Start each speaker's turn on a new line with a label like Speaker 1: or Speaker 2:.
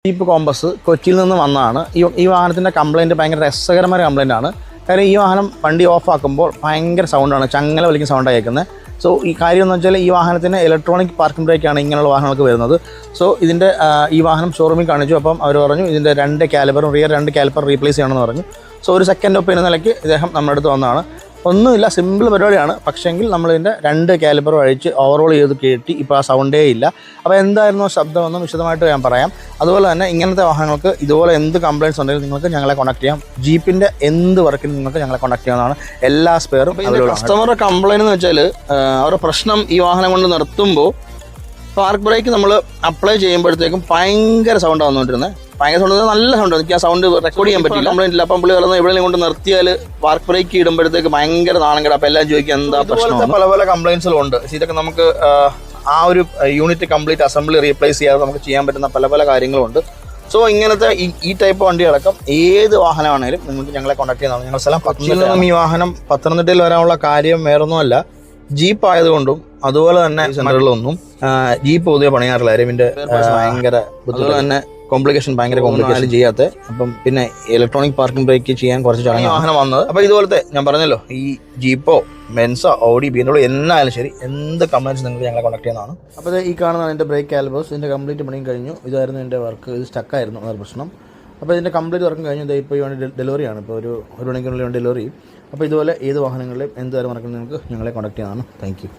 Speaker 1: Jeep compass കൊച്ചിയിൽ നിന്ന് വന്നതാണ്. ഈ വാഹനത്തിൻ്റെ കംപ്ലയിൻറ്റ് ഭയങ്കര രസകരമായ കംപ്ലയിൻ്റ് ആണ്. കാര്യം ഈ വാഹനം വണ്ടി ഓഫ് ആക്കുമ്പോൾ ഭയങ്കര സൗണ്ടാണ്, ചങ്ങല വലിക്കുന്ന സൗണ്ടാണ് കേൾക്കുന്നത്. സോ ഈ കാര്യം എന്ന് വെച്ചാൽ ഈ വാഹനത്തിന് ഇലക്ട്രോണിക് പാർക്കിംഗ് ബ്രേക്കാണ് ഇങ്ങനെയുള്ള വാഹനങ്ങൾക്ക് വരുന്നത്. സോ ഇതിൻ്റെ ഈ വാഹനം ഷോറൂമിൽ കാണിച്ചു. അപ്പം അവർ പറഞ്ഞു ഇതിൻ്റെ 2 കാലിപ്പറും റിയർ 2 കാലിപ്പർ റീപ്ലേസ് ചെയ്യണമെന്ന് പറഞ്ഞു. സോ ഒരു സെക്കൻഡ് ഒപ്പം എന്ന നിലയ്ക്ക് ഇദ്ദേഹം നമ്മുടെ അടുത്ത് വന്നതാണ്. ഒന്നുമില്ല, സിമ്പിൾ പരിപാടിയാണ്. പക്ഷേങ്കിൽ നമ്മളിതിൻ്റെ 2 കാലിപ്പർ അഴിച്ച് ഓവറോൾ ചെയ്ത് കയറ്റി ഇപ്പോൾ ആ സൗണ്ടേ ഇല്ല. അപ്പോൾ എന്തായിരുന്നു ശബ്ദമെന്നും വിശദമായിട്ട് ഞാൻ പറയാം. അതുപോലെ തന്നെ ഇങ്ങനത്തെ വാഹനങ്ങൾക്ക് ഇതുപോലെ എന്ത് കംപ്ലയിൻറ്റ്സ് ഉണ്ടെങ്കിലും നിങ്ങൾക്ക് ഞങ്ങളെ കോൺടാക്ട് ചെയ്യാം. ജീപ്പിൻ്റെ എന്ത് വർക്കിനും നിങ്ങൾക്ക് ഞങ്ങളെ കോൺടാക്ട് ചെയ്യാവുന്നതാണ്. എല്ലാ സ്പെയറും. കസ്റ്റമറുടെ കംപ്ലയിൻ്റ് എന്ന് വെച്ചാൽ അവരുടെ പ്രശ്നം ഈ വാഹനം കൊണ്ട് നിർത്തുമ്പോൾ പാർക്ക് ബ്രേക്ക് നമ്മൾ അപ്ലൈ ചെയ്യുമ്പോഴത്തേക്കും ഭയങ്കര സൗണ്ട് വന്നുകൊണ്ടിരുന്നത്. ഭയങ്കര സൗണ്ട്, നല്ല സൗണ്ട്. എനിക്ക് ആ സൗണ്ട് റെക്കോർഡ് ചെയ്യാൻ പറ്റില്ല, കംപ്ലൈൻ്റ് ഇല്ല. അപ്പം പുള്ളി പറയുന്നത് എവിടെയെങ്കിലും കൊണ്ട് നിർത്തിയാൽ പാർക്ക് ബ്രേക്ക് ഇടുമ്പോഴത്തേക്ക് ഭയങ്കര നാണംകേട്. അപ്പം എല്ലാം ചോദിക്കുക എന്താ പ്രശ്നം. പല കംപ്ലയിൻസുകളും ഉണ്ട്. ഇതൊക്കെ നമുക്ക് ആ ഒരു യൂണിറ്റ് കംപ്ലീറ്റ് അസംബ്ലി റീപ്ലേസ് ചെയ്യാതെ നമുക്ക് ചെയ്യാൻ പറ്റുന്ന പല കാര്യങ്ങളുണ്ട്. സോ ഇങ്ങനത്തെ ഈ ടൈപ്പ് വണ്ടികളടക്കം ഏത് വാഹനമാണെങ്കിലും നിങ്ങൾക്ക് ഞങ്ങളെ കോൺടാക്ട് ചെയ്യുന്നതാണ്. ഞങ്ങൾ സ്ഥലം കൊച്ചിയിൽ ഈ വാഹനം പത്തനംതിട്ടയിൽ വരാനുള്ള കാര്യം വേറൊന്നുമല്ല, ജീപ്പ് ആയതുകൊണ്ടും അതുപോലെ തന്നെ സെന്ററുകളൊന്നും ജീപ്പ് പൊതുവെ പണിയാറില്ല. അരവിന്റെ ഭയങ്കര അതുപോലെ തന്നെ കോംപ്ലിക്കേഷൻ ചെയ്യാത്ത. അപ്പം പിന്നെ ഇലക്ട്രോണിക് പാർക്കിംഗ് ബ്രേക്ക് ചെയ്യാൻ കുറച്ച് ചടങ്ങ് വാഹനം വന്നത്. അപ്പോൾ ഇതുപോലത്തെ ഞാൻ പറഞ്ഞല്ലോ, ഈ ജീപ്പോ ബെൻസോ ഓഡി BMW എന്നായാലും ശരി, എന്ത് കംപ്ലയിൻറ്റ്സ് നിങ്ങൾക്ക് ഞങ്ങളെ കോൺടാക്ട് ചെയ്യുന്നതാണ്. അപ്പോൾ ഈ കാണുന്നതാണ് എൻ്റെ ബ്രേക്ക് കാലിപ്പേഴ്സ്. ഇതിൻ്റെ കംപ്ലീറ്റ് പണിയും കഴിഞ്ഞു. ഇതായിരുന്നു എൻ്റെ വർക്ക്. ഇത് സ്റ്റക്കായിരുന്നു അതൊരു പ്രശ്നം. അപ്പോൾ ഇതിൻ്റെ കംപ്ലീറ്റ് വർക്കും കഴിഞ്ഞു. ഇപ്പോൾ ഈ വണ്ടി ഡെലിവറിയാണ്. ഇപ്പോൾ ഒരു മണിക്കൂറിനുള്ളിൽ ഡെലിവറി. അപ്പോൾ ഇതുപോലെ ഏത് വാഹനങ്ങളിലും എന്ത് തരം വർക്കും നിങ്ങൾക്ക് ഞങ്ങളെ കോൺടാക്ട് ചെയ്യുന്നതാണ്. Thank you.